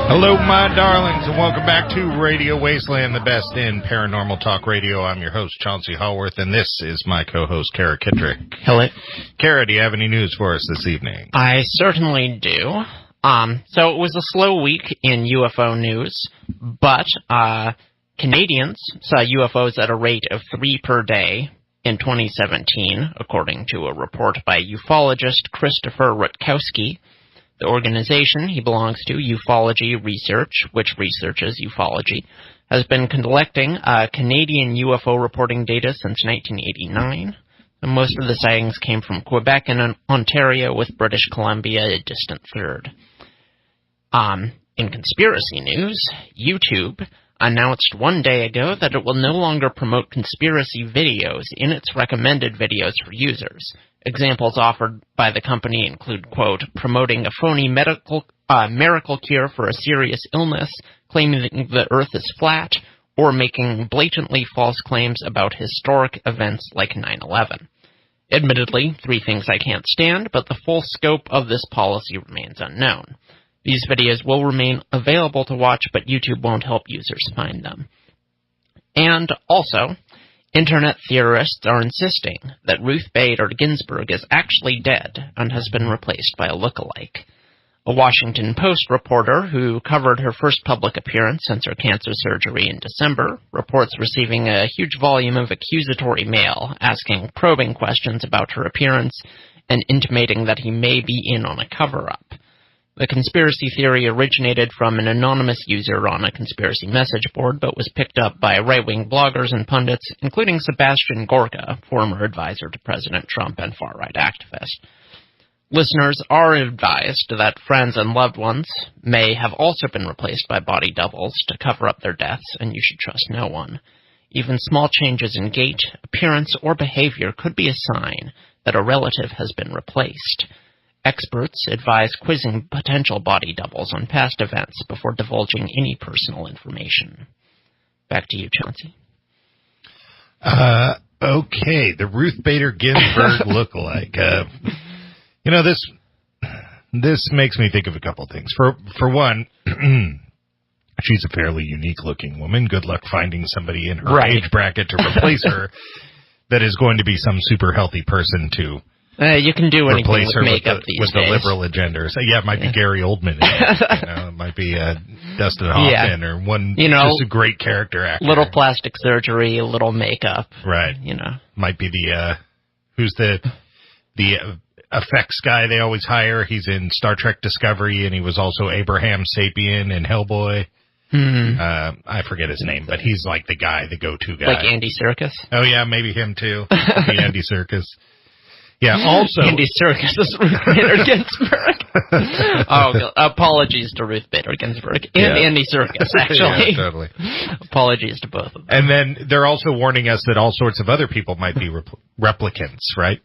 Hello, my darlings, and welcome back to Radio Wasteland, the best in paranormal talk radio. I'm your host, Chauncey Hallworth, and this is my co-host, Kara Kittrick. Hello. Kara, do you have any news for us this evening? I certainly do. So it was a slow week in UFO news, but Canadians saw UFOs at a rate of 3 per day in 2017, according to a report by ufologist Christopher Rutkowski. The organization he belongs to, Ufology Research, which researches ufology, has been collecting Canadian UFO reporting data since 1989. And most of the sightings came from Quebec and Ontario, with British Columbia a distant third. In conspiracy news, YouTube announced one day ago that it will no longer promote conspiracy videos in its recommended videos for users. Examples offered by the company include, quote, promoting a phony miracle cure for a serious illness, claiming that the Earth is flat, or making blatantly false claims about historic events like 9/11. Admittedly, 3 things I can't stand, but the full scope of this policy remains unknown. These videos will remain available to watch, but YouTube won't help users find them. And also, Internet theorists are insisting that Ruth Bader Ginsburg is actually dead and has been replaced by a lookalike. A Washington Post reporter who covered her first public appearance since her cancer surgery in December reports receiving a huge volume of accusatory mail asking probing questions about her appearance and intimating that he may be in on a cover-up. The conspiracy theory originated from an anonymous user on a conspiracy message board, but was picked up by right-wing bloggers and pundits, including Sebastian Gorka, former advisor to President Trump and far-right activist. Listeners are advised that friends and loved ones may have also been replaced by body doubles to cover up their deaths, and you should trust no one. Even small changes in gait, appearance, or behavior could be a sign that a relative has been replaced. Experts advise quizzing potential body doubles on past events before divulging any personal information. Back to you, Chauncey. Okay, the Ruth Bader Ginsburg lookalike. This makes me think of a couple things. For one, she's a fairly unique-looking woman. Good luck finding somebody in her age bracket to replace her that is going to be some super healthy person to you can do anything replace with her makeup these with days. the liberal agenda. So, yeah, it might be Gary Oldman. It might be Dustin Hoffman or just a great character actor. Little plastic surgery, a little makeup. Right. Might be who's the effects guy they always hire. He's in Star Trek Discovery, and he was also Abraham Sapien in Hellboy. Mm-hmm. I forget his name, but he's like the go-to guy. Like Andy Serkis? Oh, yeah, maybe him, too. Maybe Andy Serkis. Yeah, also... Andy Serkis is Ruth Bader Ginsburg. Apologies to Ruth Bader Ginsburg and Andy Serkis, actually. Yeah, totally. Apologies to both of them. And then they're also warning us that all sorts of other people might be replicants, right?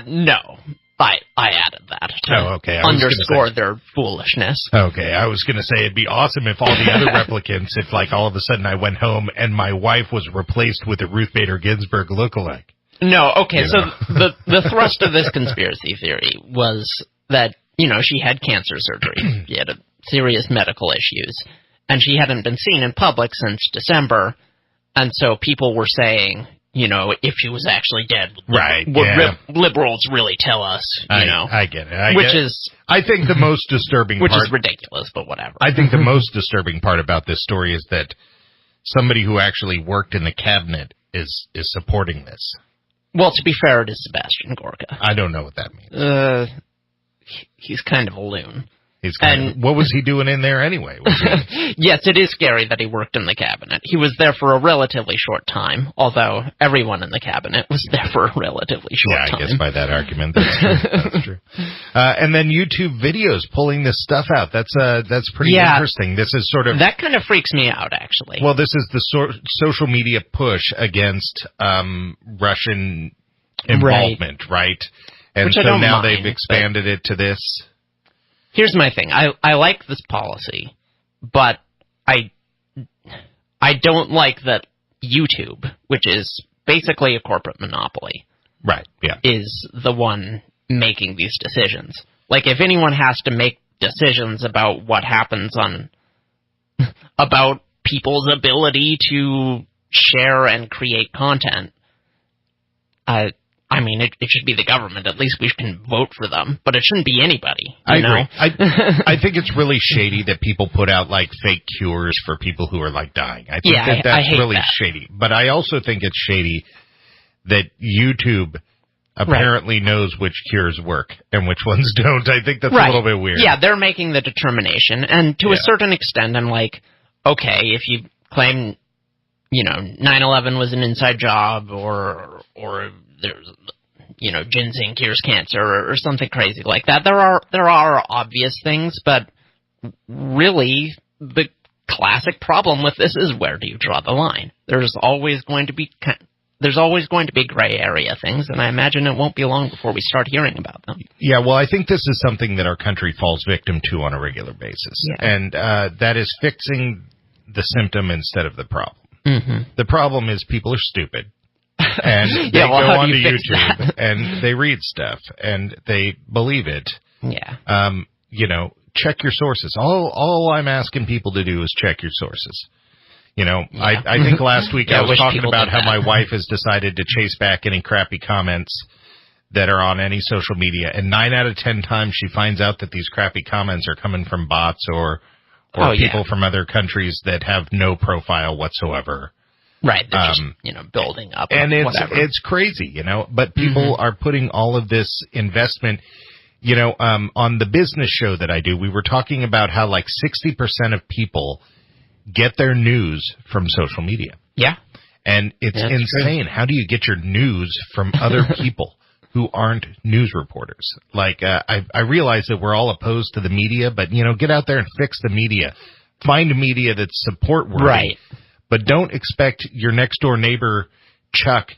No. I added that to underscore their foolishness. Okay, I was going to say it'd be awesome if all the other replicants, if like all of a sudden I went home and my wife was replaced with a Ruth Bader Ginsburg lookalike. No, okay, so the thrust of this conspiracy theory was that, she had cancer surgery. She had serious medical issues, and she hadn't been seen in public since December, and so people were saying, if she was actually dead, liberals really tell us, I get it. I think the most disturbing which part... is ridiculous, but whatever. I think the most disturbing part about this story is that somebody who actually worked in the cabinet is supporting this. Well, to be fair, it is Sebastian Gorka. I don't know what that means. He's kind of a loon. What was he doing in there anyway? Yes, it is scary that he worked in the cabinet. He was there for a relatively short time, although everyone in the cabinet was there for a relatively short time. Yeah, I guess by that argument, that's true. That's true. And then YouTube videos pulling this stuff out. That's pretty interesting. This is sort of... That kind of freaks me out, actually. Well, this is the social media push against Russian involvement, right? And which so now they've expanded it to this... Here's my thing. I like this policy, but I don't like that YouTube, which is basically a corporate monopoly, right? Yeah, is the one making these decisions. Like, if anyone has to make decisions about what happens about people's ability to share and create content. I mean, it should be the government. At least we can vote for them, but it shouldn't be anybody. I agree. I think it's really shady that people put out like fake cures for people who are like dying. I think that's really shady. But I also think it's shady that YouTube apparently knows which cures work and which ones don't. I think that's a little bit weird. Yeah, they're making the determination, and to a certain extent, I'm like, okay, if you claim, 9/11 was an inside job, or there's, ginseng cures cancer, or something crazy like that. There are obvious things, but really, the classic problem with this is, where do you draw the line? There's always going to be gray area things, and I imagine it won't be long before we start hearing about them. Yeah, well, I think this is something that our country falls victim to on a regular basis, and that is fixing the symptom instead of the problem. Mm-hmm. The problem is people are stupid. And they go onto YouTube and they read stuff and they believe it. Yeah. Check your sources. All I'm asking people to do is check your sources. I think last week I was talking about how my wife has decided to chase back any crappy comments that are on any social media, and 9 out of 10 times she finds out that these crappy comments are coming from bots or people from other countries that have no profile whatsoever. Right, they're just, building up. And it's crazy, but people are putting all of this investment, on the business show that I do, we were talking about how like 60% of people get their news from social media. Yeah. And it's insane. True. How do you get your news from other people who aren't news reporters? Like, I realize that we're all opposed to the media, but, get out there and fix the media. Find a media that's support-worthy. Right. But don't expect your next-door neighbor, Chuck,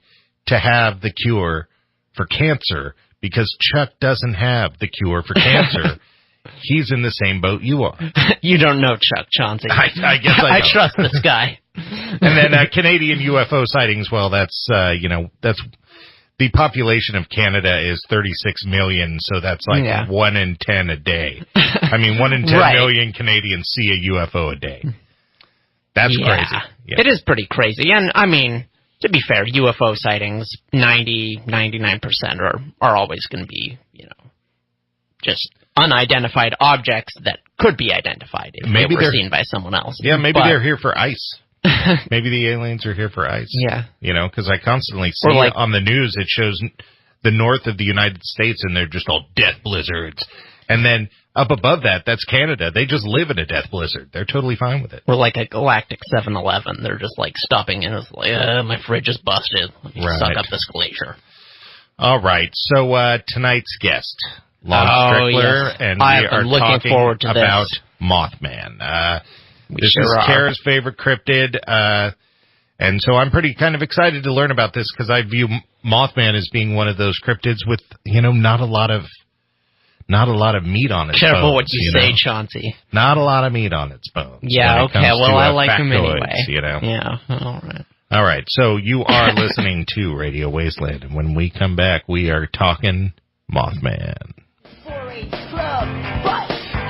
to have the cure for cancer, because Chuck doesn't have the cure for cancer. He's in the same boat you are. You don't know Chuck, Chauncey. I guess I don't. I trust this guy. And then Canadian UFO sightings, well, that's the population of Canada is 36 million, so that's like 1 in 10 a day. I mean, 1 in 10 million Canadians see a UFO a day. That's crazy. Yeah. It is pretty crazy. And, I mean, to be fair, UFO sightings, 99% are always going to be, just unidentified objects that could be identified if they were seen by someone else. Yeah, maybe they're here for ice. Maybe the aliens are here for ice. Yeah. Because I constantly see on the news, it shows the north of the United States, and they're just all death blizzards. And then up above that, that's Canada. They just live in a death blizzard. They're totally fine with it. Or like a galactic 7-Eleven. They're just like stopping and it's like, my fridge is busted. Let me suck up this glacier. All right. So tonight's guest, Lon Strickler, and we are talking about Mothman. This is Kara's favorite cryptid. And so I'm pretty kind of excited to learn about this, because I view Mothman as being one of those cryptids with, not a lot of meat on its bones. Careful what you say, Chauncey. Not a lot of meat on its bones. Yeah, okay. Well, I like them anyway. Yeah, all right. All right, so you are listening to Radio Wasteland, and when we come back, we are talking Mothman.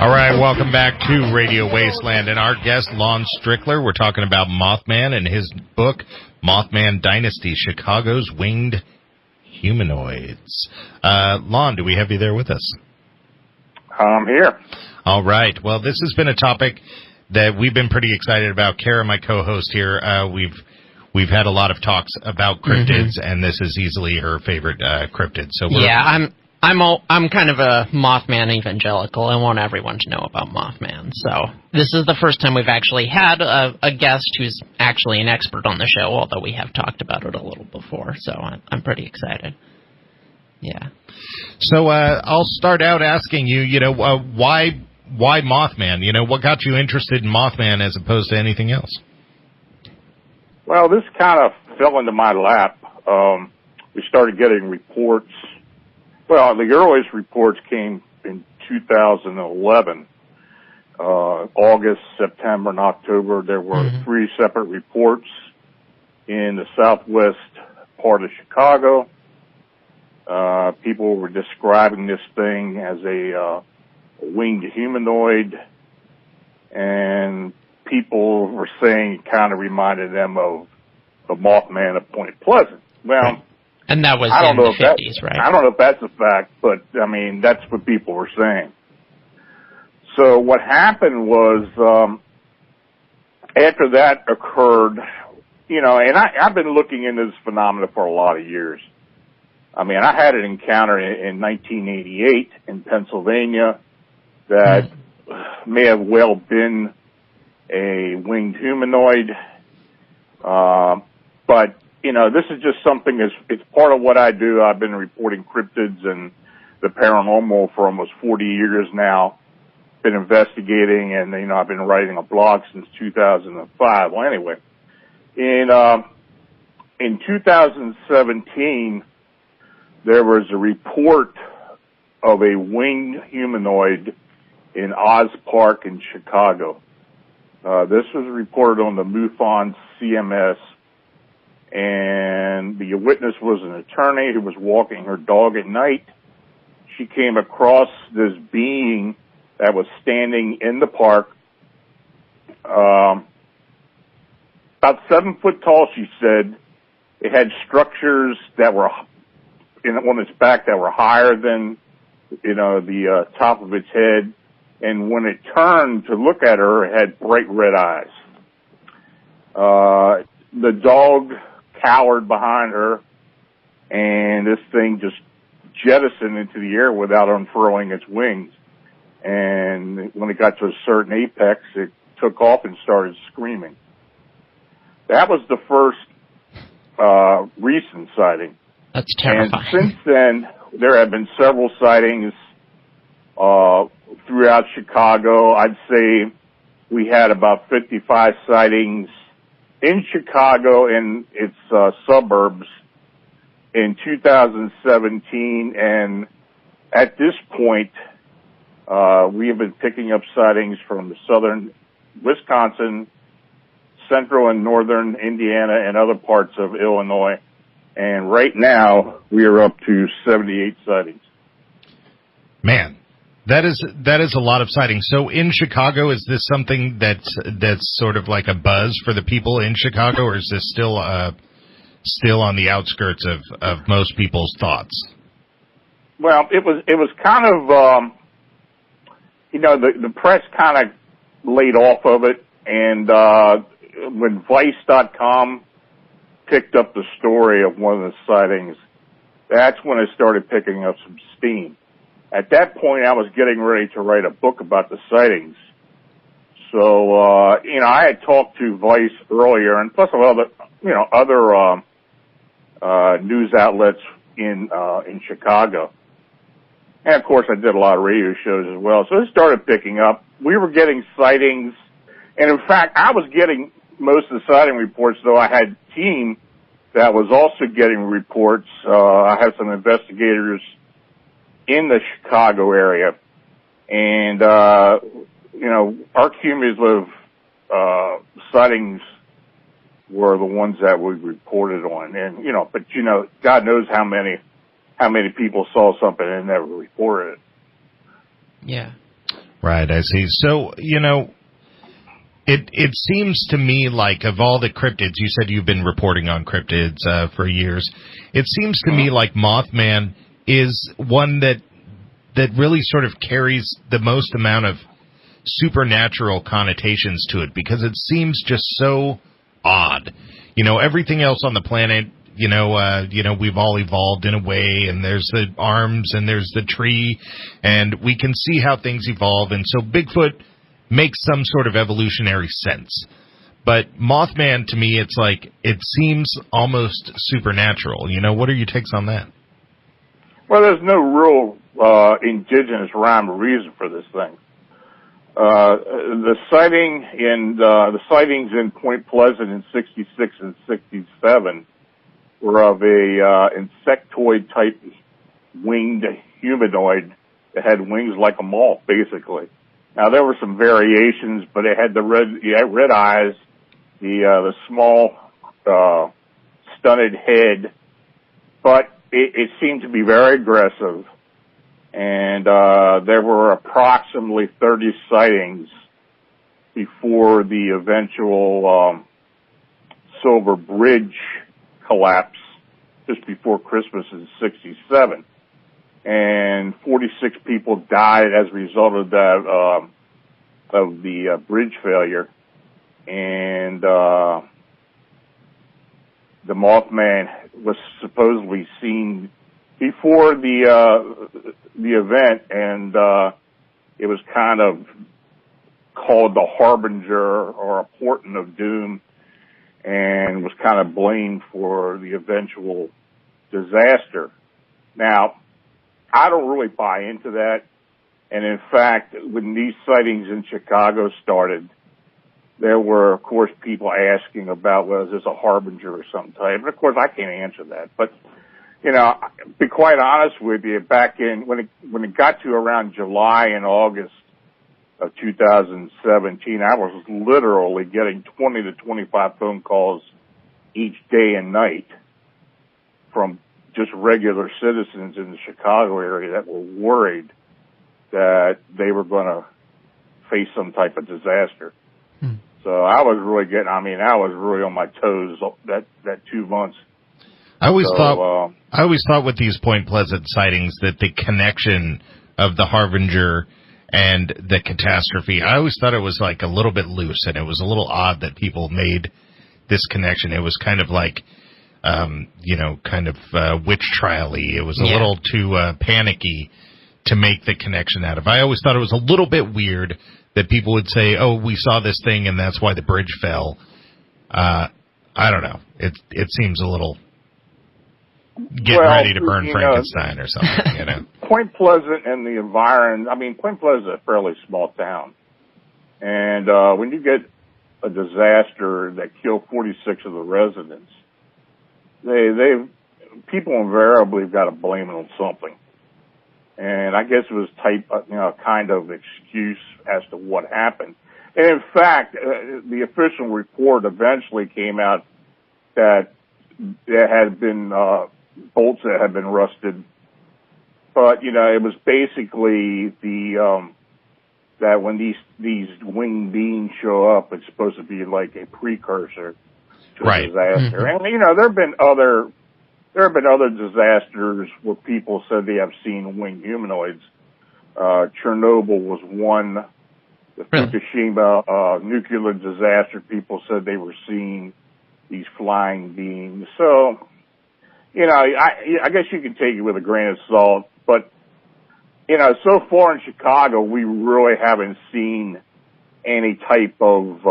All right, welcome back to Radio Wasteland, and our guest, Lon Strickler. We're talking about Mothman and his book, Mothman Dynasty, Chicago's Winged Humanoids. Lon, do we have you there with us? I'm here. All right. Well, this has been a topic that we've been pretty excited about. Kara, my co-host here, we've had a lot of talks about cryptids, and this is easily her favorite cryptid. So I'm kind of a Mothman evangelical. I want everyone to know about Mothman. So this is the first time we've actually had a guest who's actually an expert on the show, although we have talked about it a little before. So I'm pretty excited. Yeah. So I'll start out asking you, why Mothman? What got you interested in Mothman as opposed to anything else? Well, this kind of fell into my lap. We started getting reports. Well, the earliest reports came in 2011. August, September, and October, there were 3 separate reports in the southwest part of Chicago. People were describing this thing as a winged humanoid, and people were saying it kind of reminded them of the Mothman of Point Pleasant. Well, and that was in the 50s, right? I don't know if that's a fact, but, I mean, that's what people were saying. So what happened was, after that occurred, you know, and I've been looking into this phenomena for a lot of years. I mean, I had an encounter in 1988 in Pennsylvania that may have well been a winged humanoid. But, you know, this is just something it's part of what I do. I've been reporting cryptids and the paranormal for almost 40 years now. Been investigating, and, you know, I've been writing a blog since 2005. Well, anyway, in 2017, there was a report of a winged humanoid in Oz Park in Chicago. This was reported on the MUFON CMS, and the witness was an attorney who was walking her dog at night. She came across this being that was standing in the park, about 7 foot tall, she said. It had structures that were on its back that were higher than, you know, the top of its head. And when it turned to look at her, it had bright red eyes. The dog cowered behind her, and this thing just jettisoned into the air without unfurling its wings. And when it got to a certain apex, it took off and started screaming. That was the first recent sighting. That's terrifying. And since then, there have been several sightings throughout Chicago. I'd say we had about 55 sightings in Chicago and its suburbs in 2017, and at this point, we have been picking up sightings from southern Wisconsin, central and northern Indiana, and other parts of Illinois. And right now, we are up to 78 sightings. Man, that is a lot of sightings. So in Chicago, is this something that's sort of like a buzz for the people in Chicago, or is this still on the outskirts of most people's thoughts? Well, it was kind of, you know, the press kind of laid off of it, and when Vice.com picked up the story of one of the sightings, that's when it started picking up some steam. At that point, I was getting ready to write a book about the sightings. So, you know, I had talked to Vice earlier, and plus other news outlets in Chicago. And, of course, I did a lot of radio shows as well. So it started picking up. We were getting sightings. And, in fact, I was getting most of the sighting reports, though I had a team that was also getting reports. I have some investigators in the Chicago area. And, you know, our cumulative sightings were the ones that we reported on. And, you know, but, you know, God knows how many people saw something and never reported it. Yeah. Right, I see. So, you know, it seems to me like of all the cryptids, you said you've been reporting on cryptids for years. It seems to me like Mothman is one that really sort of carries the most amount of supernatural connotations to it, because it seems just so odd. You know, everything else on the planet, you know, we've all evolved in a way, and there's the arms and there's the tree, and we can see how things evolve, and so Bigfoot makes some sort of evolutionary sense. But Mothman, to me, it's like, it seems almost supernatural. You know, what are your takes on that? Well, there's no real indigenous rhyme or reason for this thing. The sightings in Point Pleasant in 66 and 67 were of a insectoid type winged humanoid that had wings like a moth, basically. Now there were some variations, but it had the red eyes, the small stunted head, but it seemed to be very aggressive. And there were approximately 30 sightings before the eventual Silver Bridge collapse just before Christmas in '67. And 46 people died as a result of that, of the bridge failure. And the Mothman was supposedly seen before the event, and it was kind of called the harbinger or a portent of doom, and was kind of blamed for the eventual disaster. Now, I don't really buy into that, and in fact, when these sightings in Chicago started, there were, of course, people asking about, well, is this a harbinger or some type? And of course, I can't answer that. But, you know, to be quite honest with you, back in, when it got to around July and August of 2017, I was literally getting 20 to 25 phone calls each day and night from just regular citizens in the Chicago area that were worried that they were going to face some type of disaster. So I was really on my toes that 2 months. I always thought with these Point Pleasant sightings that the connection of the harbinger and the catastrophe, I always thought it was like a little bit loose, and it was a little odd that people made this connection. It was kind of like, witch trial-y. It was a little too panicky to make the connection out of. I always thought it was a little bit weird that people would say, oh, we saw this thing and that's why the bridge fell. I don't know. It seems a little ready to burn Frankenstein or something, you know. Point Pleasant and the environment, Point Pleasant is a fairly small town. And when you get a disaster that killed 46 of the residents, people invariably have got to blame it on something. And I guess it was kind of excuse as to what happened. And in fact, the official report eventually came out that there had been bolts that had been rusted. But, it was basically that when these winged beings show up, it's supposed to be like a precursor to a disaster. Mm-hmm. And, there have been other disasters where people said they have seen winged humanoids. Chernobyl was one. The Fukushima nuclear disaster, people said they were seeing these flying beings. So, I guess you can take it with a grain of salt. But, so far in Chicago, we really haven't seen any type of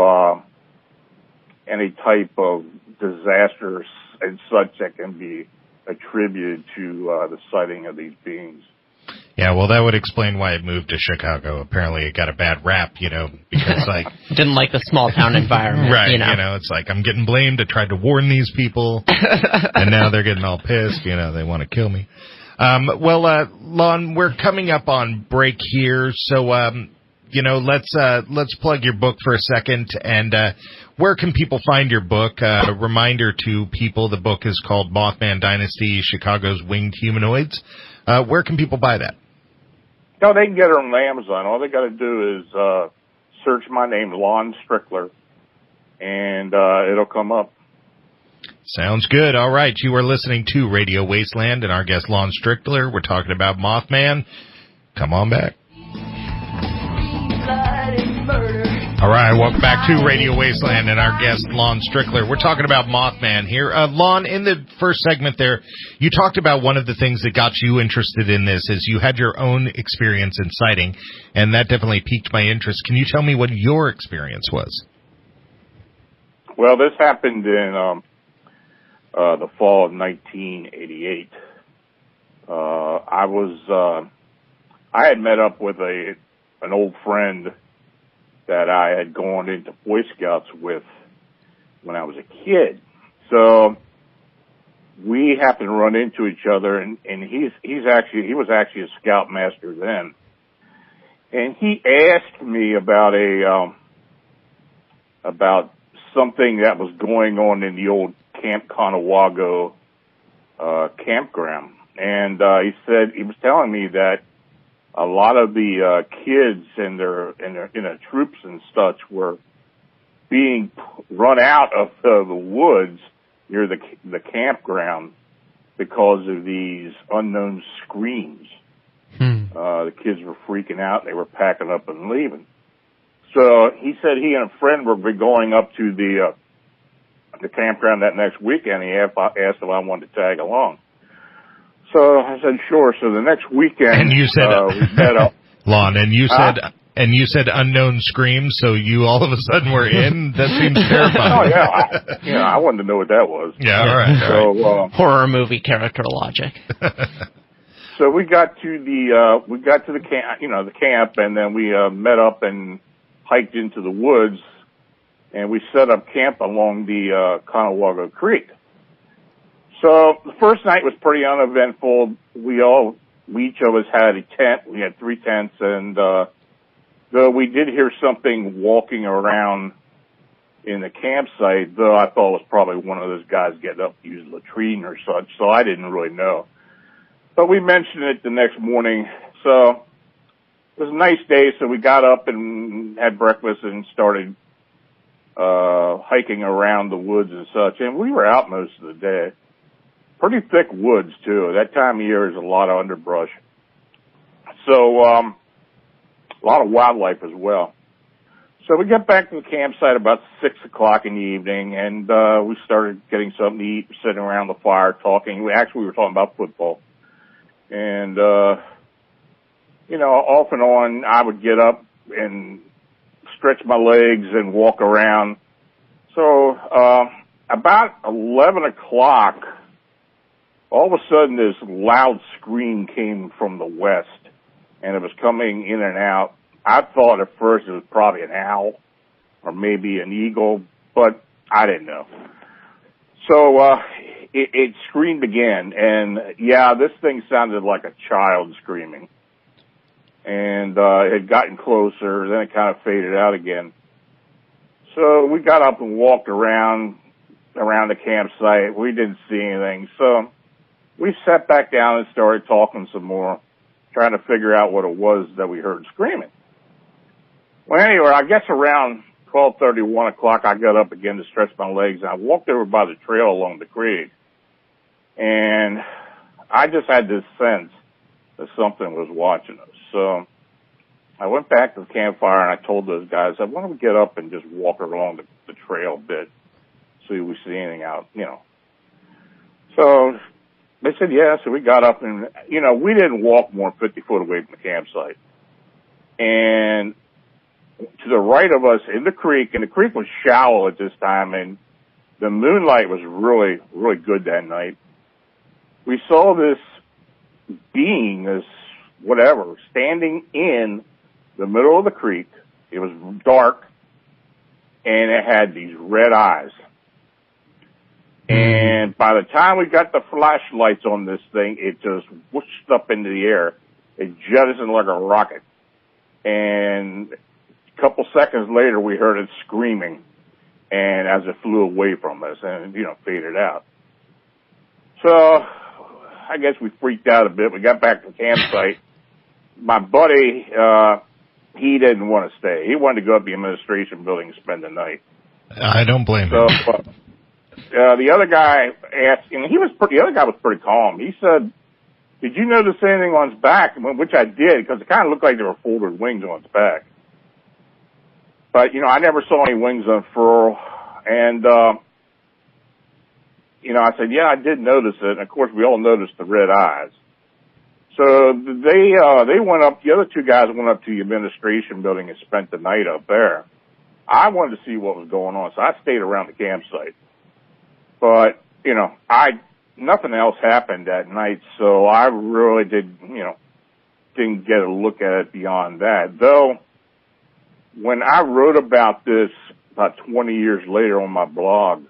disasters and such that can be attributed to the sighting of these beings. Yeah, well, that would explain why it moved to Chicago. Apparently it got a bad rap, because didn't like the small town environment. Right, it's like I'm getting blamed. I tried to warn these people, and now they're getting all pissed. They want to kill me. Lon, we're coming up on break here, so let's plug your book for a second. And where can people find your book? A reminder to people, the book is called Mothman Dynasty, Chicago's Winged Humanoids. Where can people buy that? No, they can get it on Amazon. All they got to do is search my name, Lon Strickler, and it'll come up. Sounds good. All right, you are listening to Radio Wasteland and our guest, Lon Strickler. We're talking about Mothman. Come on back. All right, welcome back to Radio Wasteland and our guest, Lon Strickler. We're talking about Mothman here. Lon, in the first segment there, you talked about one of the things that got you interested in this is you had your own experience in sighting, and that definitely piqued my interest. Can you tell me what your experience was? Well, this happened in the fall of 1988. I had met up with an old friend that I had gone into Boy Scouts with when I was a kid. So we happened to run into each other, and he was actually a scoutmaster then. And he asked me about about something that was going on in the old Camp Conawago campground. And he was telling me that a lot of the kids and their troops and such were being run out of the woods near the campground because of these unknown screams. The kids were freaking out. They were packing up and leaving. So he said he and a friend were going up to the campground that next weekend. He asked if I wanted to tag along. So I said sure. So the next weekend, and you said we met up. Lon, and you said unknown screams. So you all of a sudden were in. That seems terrifying. Oh yeah, I wanted to know what that was. Yeah, all right. So horror movie character logic. So we got to the camp, the camp, and then we met up and hiked into the woods, and we set up camp along the Conewago Creek. So the first night was pretty uneventful. We each of us had a tent. We had 3 tents, and though we did hear something walking around in the campsite, though I thought it was probably one of those guys getting up to use the latrine or such, so I didn't really know. But we mentioned it the next morning, so it was a nice day, so we got up and had breakfast and started hiking around the woods and such, and we were out most of the day. Pretty thick woods, too. That time of year is a lot of underbrush. So, a lot of wildlife as well. So we got back to the campsite about 6 o'clock in the evening, and we started getting something to eat, sitting around the fire, talking. We were talking about football. And, off and on, I would get up and stretch my legs and walk around. So, about 11 o'clock, all of a sudden this loud scream came from the west, and it was coming in and out. I thought at first it was probably an owl or maybe an eagle, but I didn't know. So, it screamed again, and yeah, this thing sounded like a child screaming. And it had gotten closer, then it kind of faded out again. So we got up and walked around the campsite. We didn't see anything, so we sat back down and started talking some more, trying to figure out what it was that we heard screaming. Well, anyway, I guess around 12:30, 1 o'clock, I got up again to stretch my legs, and I walked over by the trail along the creek. And I just had this sense that something was watching us. So I went back to the campfire and I told those guys, why don't we get up and just walk along the trail a bit, see if we see anything out, So they said, yeah. So we got up and, we didn't walk more than 50 foot away from the campsite. And to the right of us in the creek, and the creek was shallow at this time, and the moonlight was really, really good that night. We saw this being, this whatever, standing in the middle of the creek. It was dark, and it had these red eyes. And by the time we got the flashlights on this thing, it just whooshed up into the air. It jettisoned like a rocket. And a couple seconds later, we heard it screaming, and as it flew away from us and, faded out. So I guess we freaked out a bit. We got back to the campsite. My buddy, he didn't want to stay. He wanted to go up to the administration building and spend the night. I don't blame him. So, the other guy asked, and the other guy was pretty calm. He said, did you notice anything on its back? Which I did, because it kind of looked like there were folded wings on its back. But, I never saw any wings unfurl. And, I said, yeah, I did notice it. And of course, we all noticed the red eyes. So they went up, the other 2 guys went up to the administration building and spent the night up there. I wanted to see what was going on, so I stayed around the campsite. But, nothing else happened that night, so I really didn't get a look at it beyond that. Though, when I wrote about this about 20 years later on my blog,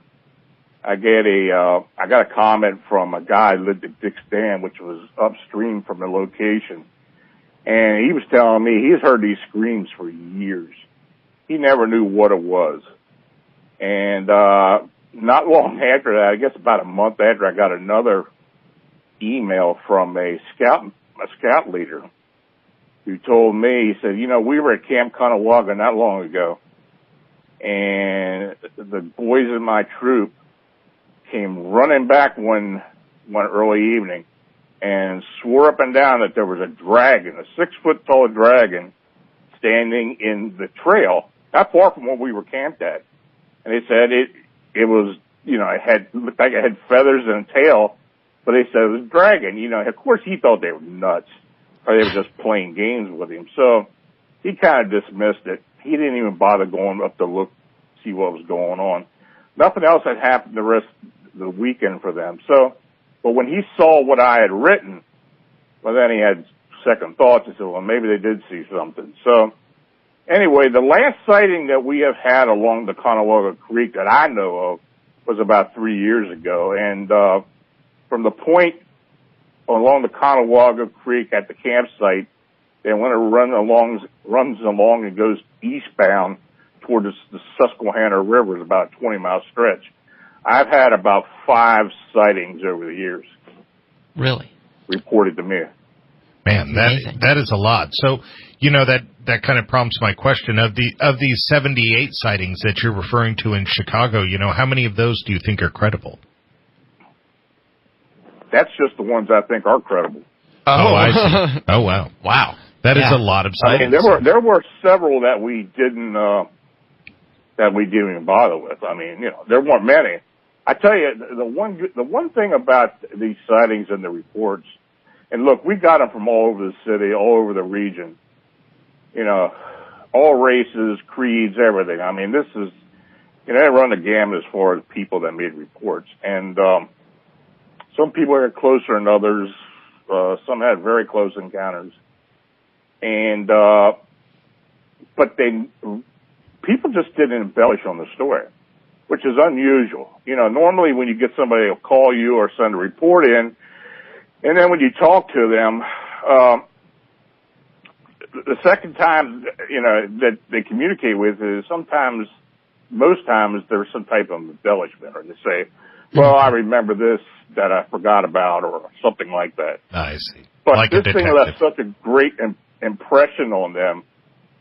I got a comment from a guy who lived at Dick's Dam, which was upstream from the location. And he was telling me he's heard these screams for years. He never knew what it was. And, not long after that, I guess about a month after, I got another email from a scout leader. who told me, he said, we were at Camp Conewaga not long ago, and the boys in my troop came running back one early evening and swore up and down that there was a dragon, a 6-foot-tall dragon, standing in the trail, not far from where we were camped at. And they said it was, it looked like it had feathers and a tail, but they said it was a dragon. Of course he thought they were nuts, or they were just playing games with him. So he kind of dismissed it. He didn't even bother going up to look, see what was going on. Nothing else had happened the rest of the weekend for them. So, but when he saw what I had written, well, then he had second thoughts and said, well, maybe they did see something. So anyway, the last sighting that we have had along the Conewaga Creek that I know of was about 3 years ago. And from the point along the Conewaga Creek at the campsite, and when it runs along and goes eastbound toward the Susquehanna River, is about a 20-mile stretch. I've had about 5 sightings over the years. Really? Reported to me. Man, that is a lot. So, that kind of prompts my question. Of these 78 sightings that you're referring to in Chicago, how many of those do you think are credible? That's just the ones I think are credible. Oh, I see. Oh, wow. Wow. That is a lot of sightings. I mean, there were several that we didn't even bother with. I mean, there weren't many. I tell you, the one thing about these sightings and the reports, and look, we got them from all over the city, all over the region, all races, creeds, everything. I mean, this is, they run the gamut as far as people that made reports. And some people are closer than others. Some had very close encounters. And, but people just didn't embellish on the story, which is unusual. Normally when you get somebody to call you or send a report in, and then when you talk to them, the second time, that they communicate with is most times there's some type of embellishment, or they say, well, I remember this that I forgot about, or something like that. I see. But like this thing left such a great impression on them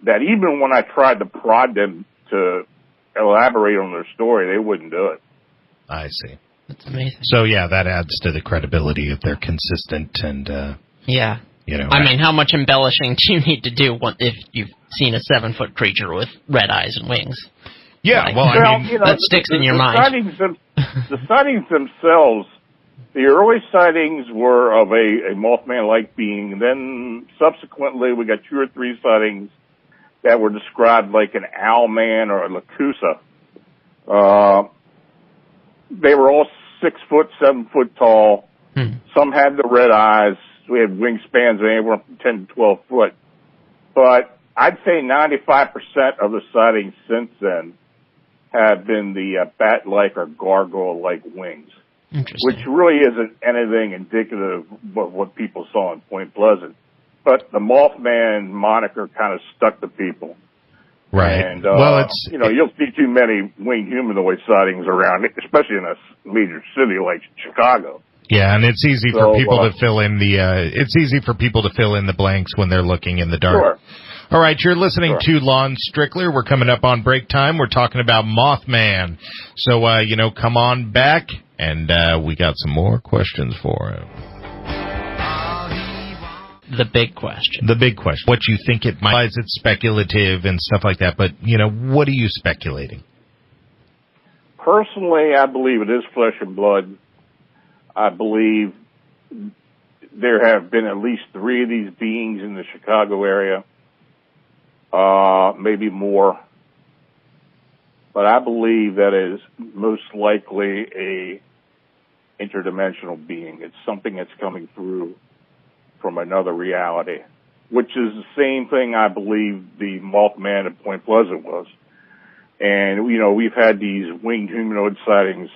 that even when I tried to prod them to elaborate on their story, they wouldn't do it. I see. That's amazing. So, that adds to the credibility if they're consistent and, yeah. I mean, how much embellishing do you need to do if you've seen a 7-foot creature with red eyes and wings? Yeah, that sticks in your mind. The sightings themselves, the early sightings were of a Mothman-like being. Then subsequently we got 2 or 3 sightings that were described like an owlman or a Lakusa. They were all 6 foot, 7 foot tall. Some had the red eyes. We had wingspans of anywhere from 10 to 12 foot. But I'd say 95% of the sightings since then have been the bat-like or gargoyle-like wings, which really isn't anything indicative of what people saw in Point Pleasant. But the Mothman moniker kind of stuck to people. Right. And, you'll see too many winged humanoid sightings around, especially in a major city like Chicago. Yeah, and it's easy for people to fill in the blanks when they're looking in the dark. Sure. All right, you're listening to Lon Strickler. We're coming up on break time. We're talking about Mothman. So, come on back, and we got some more questions for him. The big question. What you think it might be. It's speculative and stuff like that, but, what are you speculating? Personally, I believe it is flesh and blood. I believe there have been at least 3 of these beings in the Chicago area. Maybe more. But I believe that is most likely a interdimensional being. It's something that's coming through from another reality, which is the same thing I believe the Mothman at Point Pleasant was. And, we've had these winged humanoid sightings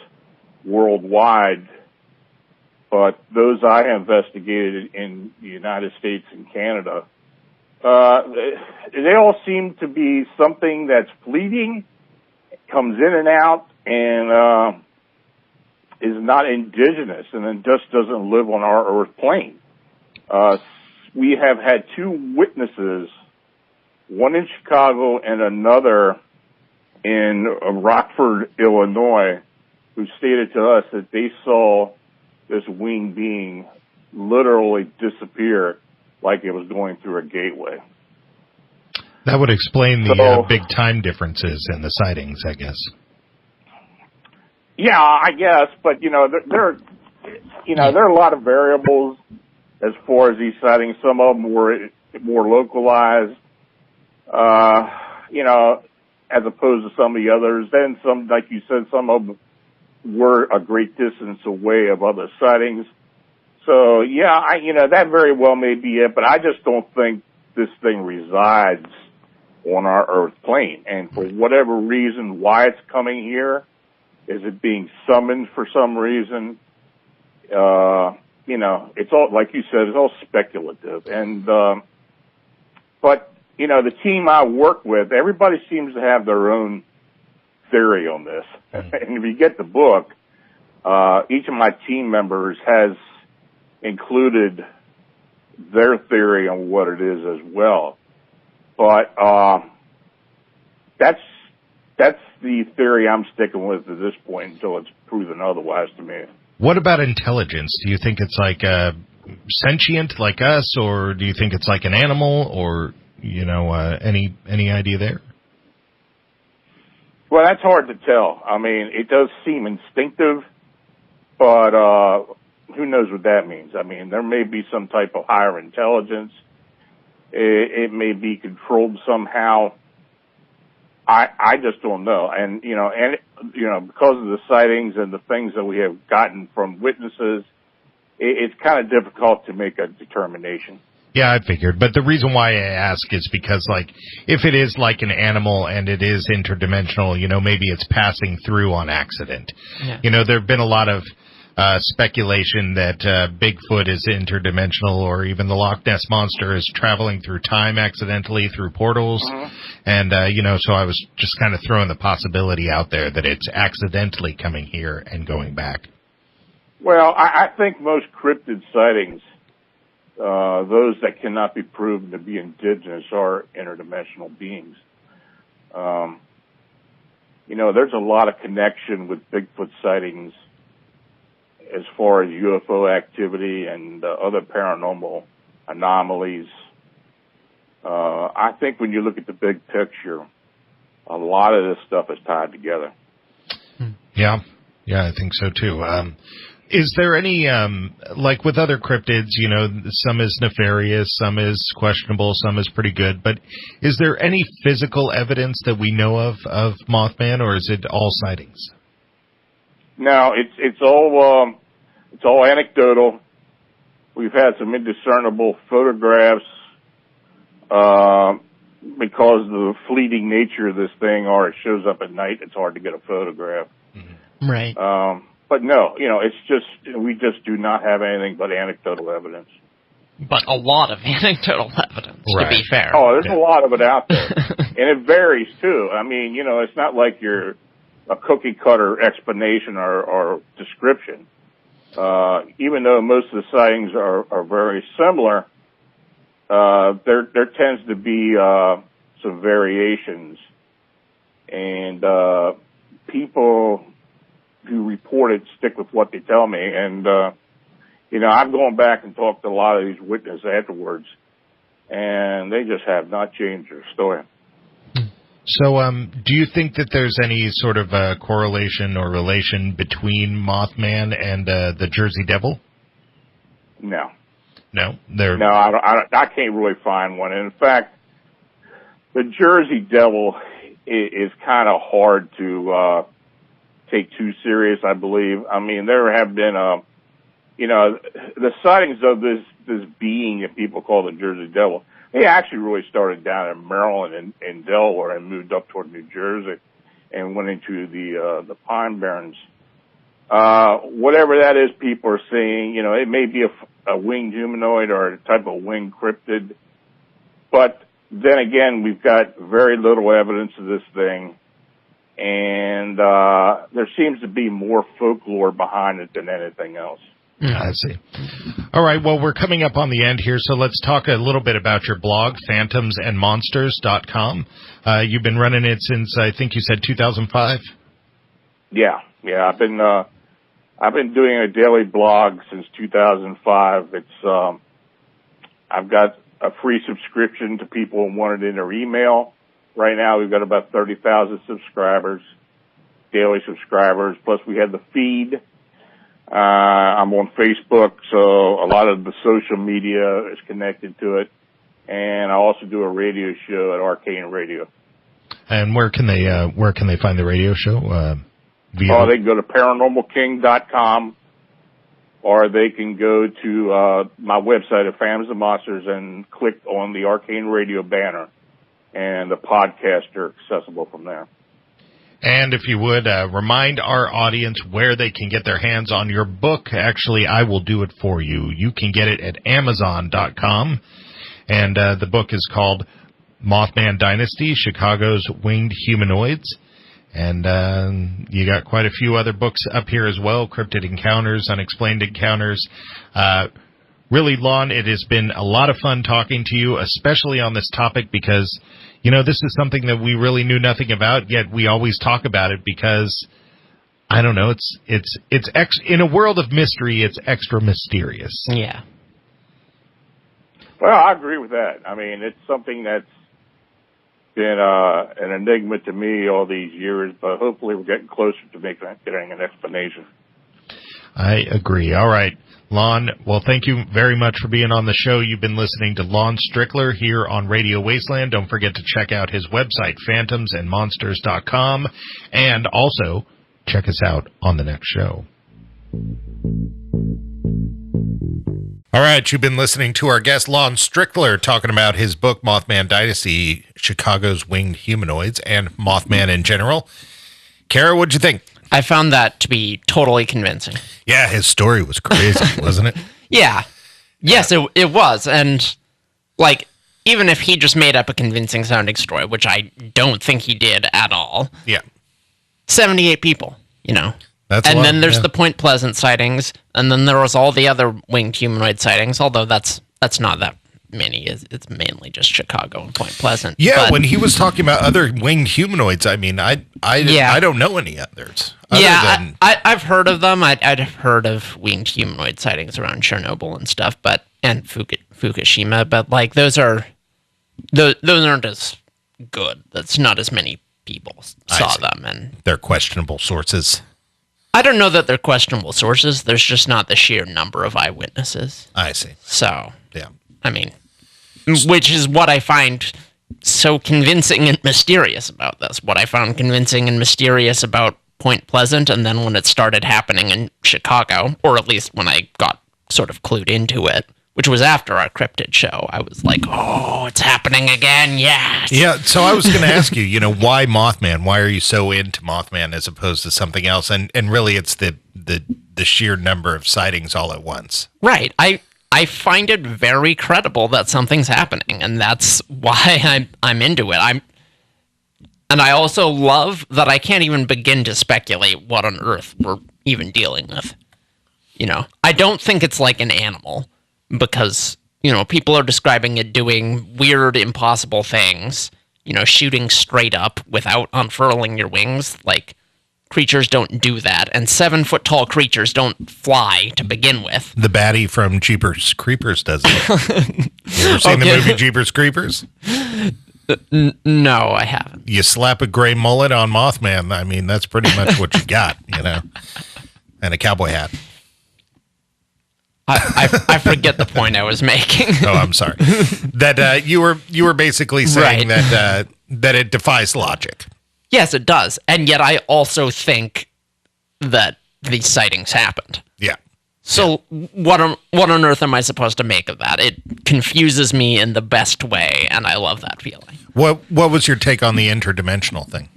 worldwide, but those I investigated in the United States and Canada, they all seem to be something that's fleeting, comes in and out, and is not indigenous, and then just doesn't live on our Earth plane. we have had 2 witnesses, one in Chicago and another in Rockford, Illinois, who stated to us that they saw this winged being literally disappear like it was going through a gateway. That would explain the big time differences in the sightings, I guess. Yeah, I guess, but there are a lot of variables as far as these sightings. Some of them were more localized, as opposed to some of the others. Then some, like you said, some of them were a great distance away of other sightings. So yeah, that very well may be it, but I just don't think this thing resides on our Earth plane. And for whatever reason, why it's coming here, is it being summoned for some reason? It's all, like you said, it's all speculative. And, but, the team I work with, everybody seems to have their own theory on this. And if you get the book, each of my team members has included their theory on what it is as well. But, that's the theory I'm sticking with at this point until it's proven otherwise to me. What about intelligence? Do you think it's like sentient like us, or do you think it's like an animal, or any idea there? Well, that's hard to tell. I mean, it does seem instinctive, but who knows what that means? I mean, there may be some type of higher intelligence. It may be controlled somehow. I just don't know. And, because of the sightings and the things that we have gotten from witnesses, it's kind of difficult to make a determination. Yeah, I figured. But the reason why I ask is because, if it is like an animal and it is interdimensional, maybe it's passing through on accident. Yeah. There have been a lot of speculation that Bigfoot is interdimensional, or even the Loch Ness Monster is traveling through time accidentally through portals. Mm-hmm. And, so I was just kind of throwing the possibility out there that it's accidentally coming here and going back. Well, I think most cryptid sightings, those that cannot be proven to be indigenous, are interdimensional beings. There's a lot of connection with Bigfoot sightings as far as UFO activity and other paranormal anomalies. I think when you look at the big picture, a lot of this stuff is tied together. Yeah, I think so too. Is there any, like with other cryptids, some is nefarious, some is questionable, some is pretty good, but is there any physical evidence that we know of Mothman, or is it all sightings? No, it's all anecdotal. We've had some indiscernible photographs, because of the fleeting nature of this thing, or it shows up at night, it's hard to get a photograph. Mm-hmm. Right. But no, it's just, we just do not have anything but anecdotal evidence. But a lot of anecdotal evidence, right, to be fair. Oh, there's a lot of it out there. And it varies, too. I mean, it's not like you're a cookie-cutter explanation or description. Even though most of the sightings are very similar, there tends to be some variations. And people who report it stick with what they tell me. And, I've gone back and talked to a lot of these witnesses afterwards, and they just have not changed their story. So, do you think that there's any sort of correlation or relation between Mothman and the Jersey Devil? No. No? No, I can't really find one. And in fact, the Jersey Devil is kind of hard to take too serious, I believe. I mean, there have been, the sightings of this being that people call the Jersey Devil, they actually really started down in Maryland and Delaware and moved up toward New Jersey and went into the Pine Barrens. Whatever that is people are seeing, it may be a winged humanoid or a type of winged cryptid. But then again, we've got very little evidence of this thing. And there seems to be more folklore behind it than anything else. I see. All right, well, we're coming up on the end here, so let's talk a little bit about your blog, phantomsandmonsters.com. You've been running it since, I think you said 2005? Yeah. I've been doing a daily blog since 2005. It's I've got a free subscription to people who want it in their email. Right now, we've got about 30,000 subscribers, daily subscribers. Plus, we have the feed. I'm on Facebook, so a lot of the social media is connected to it. And I also do a radio show at Arcane Radio. And where can they find the radio show? They can go to paranormalking.com, or they can go to my website at Phantoms and Monsters and click on the Arcane Radio banner, and the podcasts are accessible from there. And if you would, remind our audience where they can get their hands on your book. Actually, I will do it for you. You can get it at Amazon.com, and the book is called Mothman Dynasty, Chicago's Winged Humanoids. And you got quite a few other books up here as well, Cryptid Encounters, Unexplained Encounters. Really, Lon, it has been a lot of fun talking to you, especially on this topic because, you know, this is something that we really knew nothing about, yet we always talk about it because, I don't know, it's in a world of mystery, it's extra mysterious. Yeah. Well, I agree with that. I mean, it's something that's been an enigma to me all these years, but hopefully we're getting closer to getting an explanation. I agree. All right, Lon, well, thank you very much for being on the show. You've been listening to Lon Strickler here on Radio Wasteland. Don't forget to check out his website, phantomsandmonsters.com, and also check us out on the next show. All right, you've been listening to our guest, Lon Strickler, talking about his book, Mothman Dynasty, Chicago's Winged Humanoids, and Mothman in general. Kara, what'd you think? I found that to be totally convincing. Yeah, his story was crazy, wasn't it? Yeah. Yes, it was. And, like, even if he just made up a convincing-sounding story, which I don't think he did at all. Yeah. 78 people, you know. That's and then there's the Point Pleasant sightings, and then there was all the other winged humanoid sightings, although that's not that many. It's mainly just Chicago and Point Pleasant. Yeah, but when he was talking about other winged humanoids, I mean, I don't know any others. I've heard of them. I'd heard of winged humanoid sightings around Chernobyl and stuff, and Fukushima, but like those aren't as good. That's not as many people saw them, and they're questionable sources. I don't know that they're questionable sources. There's just not the sheer number of eyewitnesses. I see. So, yeah. I mean, which is what I find so convincing and mysterious about this. What I found convincing and mysterious about Point Pleasant, and then when it started happening in Chicago, or at least when I got sort of clued into it, which was after our Cryptid show, I was like, oh, it's happening again, yes! Yeah, so I was going to ask you, why Mothman? Why are you so into Mothman as opposed to something else? And really, it's the sheer number of sightings all at once. Right. I find it very credible that something's happening, and that's why I'm into it. And I also love that I can't even begin to speculate what on earth we're even dealing with. I don't think it's like an animal, because, people are describing it doing weird, impossible things, shooting straight up without unfurling your wings. Like, creatures don't do that, and 7-foot-tall creatures don't fly to begin with. The baddie from Jeepers Creepers does it. You ever seen the movie Jeepers Creepers? No, I haven't. You slap a gray mullet on Mothman, I mean, that's pretty much what you got, and a cowboy hat. I forget the point I was making. Oh, I'm sorry. That you were basically saying right. that it defies logic. Yes, it does. And yet I also think that these sightings happened. Yeah. So what on earth am I supposed to make of that? It confuses me in the best way, and I love that feeling. What was your take on the interdimensional thing?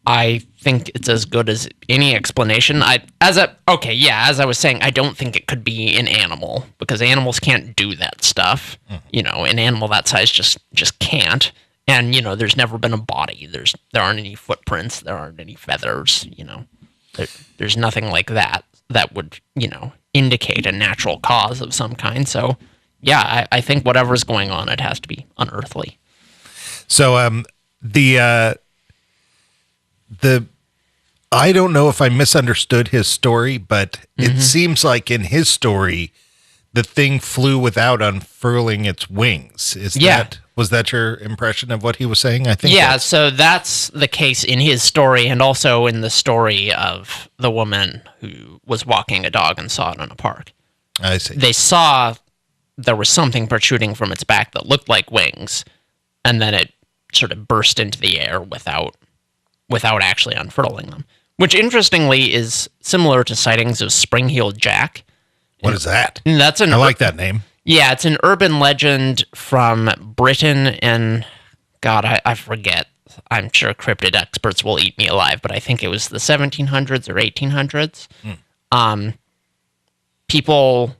I think it's as good as any explanation. As I was saying, I don't think it could be an animal, because animals can't do that stuff. An animal that size just can't. And, there's never been a body. There aren't any footprints. There aren't any feathers, There's nothing like that would, indicate a natural cause of some kind. So, yeah, I think whatever's going on, it has to be unearthly. So, the I don't know if I misunderstood his story, but it seems like in his story, the thing flew without unfurling its wings. Was that your impression of what he was saying? I think. Yeah, so that's the case in his story, and also in the story of the woman who was walking a dog and saw it in a park. I see. They saw there was something protruding from its back that looked like wings, and then it sort of burst into the air without actually unfurling them. Which, interestingly, is similar to sightings of Spring-Heeled Jack. What is that? I like that name. Yeah, it's an urban legend from Britain, and God, I forget. I'm sure cryptid experts will eat me alive, but I think it was the 1700s or 1800s. People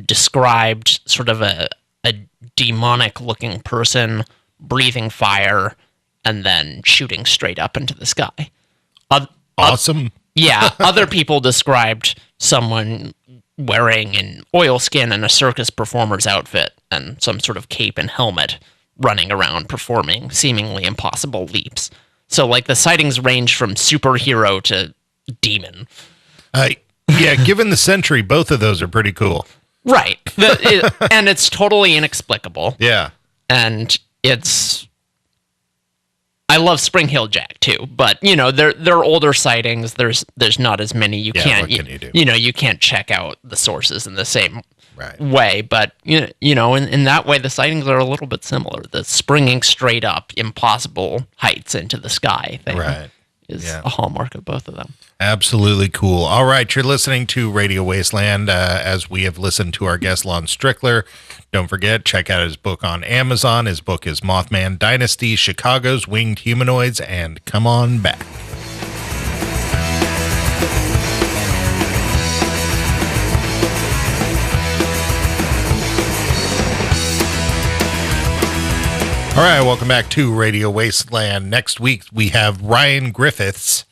described sort of a demonic-looking person breathing fire and then shooting straight up into the sky. Awesome. Yeah, other people described someone wearing an oilskin and a circus performer's outfit and some sort of cape and helmet running around performing seemingly impossible leaps. So, like, the sightings range from superhero to demon. Yeah, given the century, both of those are pretty cool. Right. And it's totally inexplicable. Yeah. And I love Spring-Heeled Jack too, but they're older sightings. There's not as many. What can you do? You can't check out the sources in the same way. But in that way, the sightings are a little bit similar. The springing straight up, impossible heights into the sky thing is a hallmark of both of them. Absolutely cool. All right, you're listening to Radio Wasteland as we have listened to our guest, Lon Strickler. Don't forget, check out his book on Amazon. His book is Mothman Dynasty, Chicago's Winged Humanoids, and Come On Back. All right, welcome back to Radio Wasteland. Next week, we have Ryan Griffiths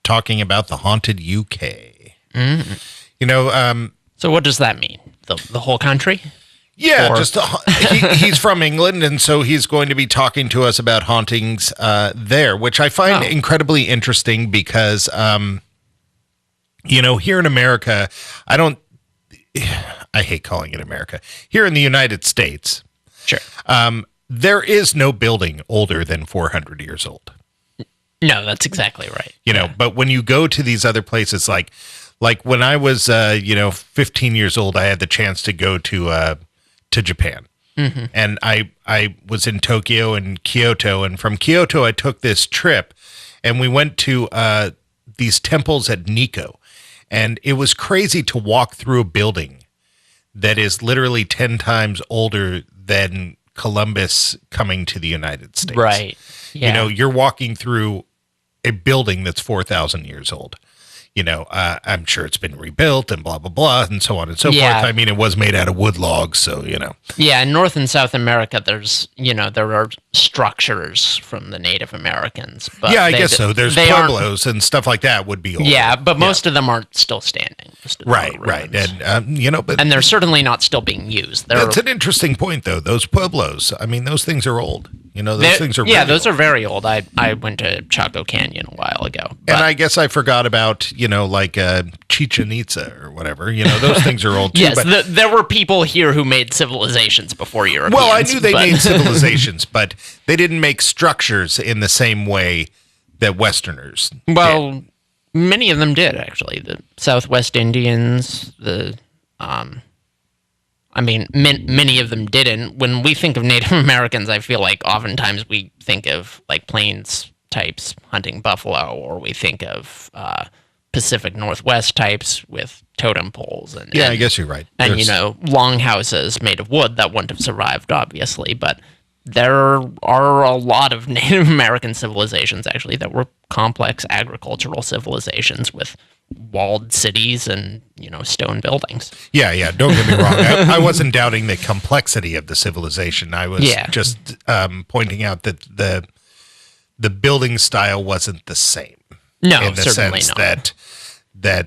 talking about the haunted UK. So what does that mean? The whole country? Yeah, he's from England, and so he's going to be talking to us about hauntings there, which I find incredibly interesting because, here in America, I hate calling it America. Here in the United States, sure, there is no building older than 400 years old. No, that's exactly right. But when you go to these other places, like when I was, 15 years old, I had the chance to go to Japan. Mm-hmm. And I was in Tokyo and Kyoto. And from Kyoto, I took this trip and we went to these temples at Nikko. And it was crazy to walk through a building that is literally 10 times older than Columbus coming to the United States. Right. Yeah. You're walking through a building that's 4,000 years old. I'm sure it's been rebuilt and blah, blah, blah, and so on and so forth. I mean, it was made out of wood logs, so, Yeah, in North and South America, there are structures from the Native Americans. But I guess so. There's pueblos and stuff like that would be old. Yeah, but most of them aren't still standing. Right. And, and they're certainly not still being used. That's an interesting point, though. Those pueblos, I mean, those things are old. Those things are really those old. are very old. I went to Chaco Canyon a while ago. And I guess I forgot about, Chichen Itza or whatever. Those things are old, too. Yes, there were people here who made civilizations before Europeans. Well, I knew they made civilizations, but they didn't make structures in the same way that Westerners did. Many of them did, actually. The Southwest Indians, many of them didn't. When we think of Native Americans, I feel like oftentimes we think of like Plains types hunting buffalo, or we think of Pacific Northwest types with totem poles. I guess you're right. And, long houses made of wood that wouldn't have survived, obviously. But there are a lot of Native American civilizations, actually, that were complex agricultural civilizations with walled cities and, stone buildings. Yeah. Don't get me wrong. I wasn't doubting the complexity of the civilization. I was just pointing out that the building style wasn't the same. No, in the certainly sense not.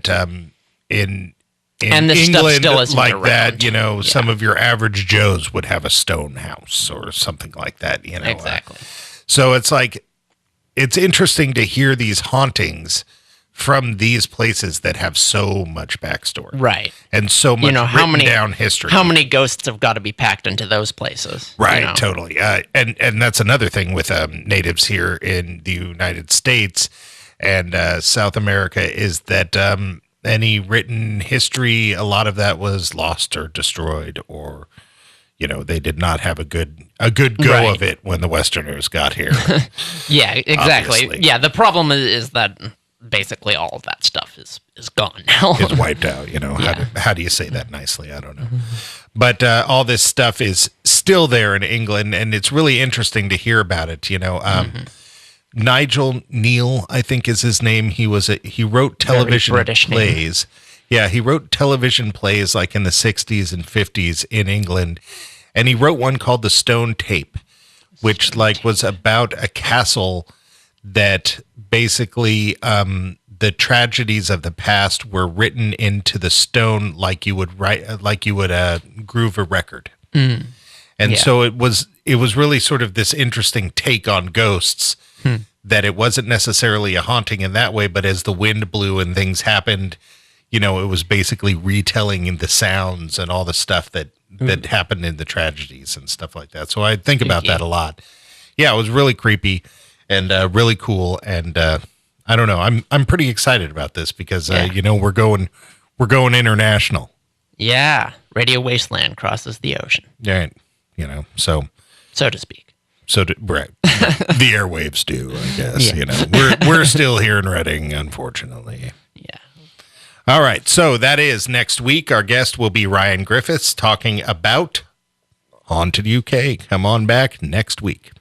that in and this England, stuff still isn't like around. that, you know, some of your average Joes would have a stone house or something like that, you know. Exactly. So it's like, it's interesting to hear these hauntings from these places that have so much backstory. Right. And so much down history. How many ghosts have got to be packed into those places? Right, totally. And that's another thing with natives here in the United States and South America is that any written history, a lot of that was lost or destroyed, or, you know, they did not have a good go of it when the Westerners got here. Yeah, exactly. Obviously. Yeah, the problem is that basically all of that stuff is gone now. It's wiped out, you know. How do you say that nicely? I don't know. But all this stuff is still there in England, and it's really interesting to hear about it, you know. Nigel Neal, I think is his name. He wrote television plays. Yeah, he wrote television plays like in the 60s and 50s in England. And he wrote one called The Stone Tape, which was about a castle that basically the tragedies of the past were written into the stone like you would groove a record. And so it was really sort of this interesting take on ghosts, that it wasn't necessarily a haunting in that way, but as the wind blew and things happened, you know, it was basically retelling in the sounds and all the stuff that happened in the tragedies and stuff like that. So I think about that a lot. Yeah, it was really creepy and really cool. And I don't know, I'm pretty excited about this because you know, we're going international. Yeah, Radio Wasteland crosses the ocean. Right, you know, so to speak. Right. The airwaves do, I guess. You know, we're still here in Reading, unfortunately. Yeah. All right. So that is next week. Our guest will be Ryan Griffiths talking about Haunted UK. Come on back next week.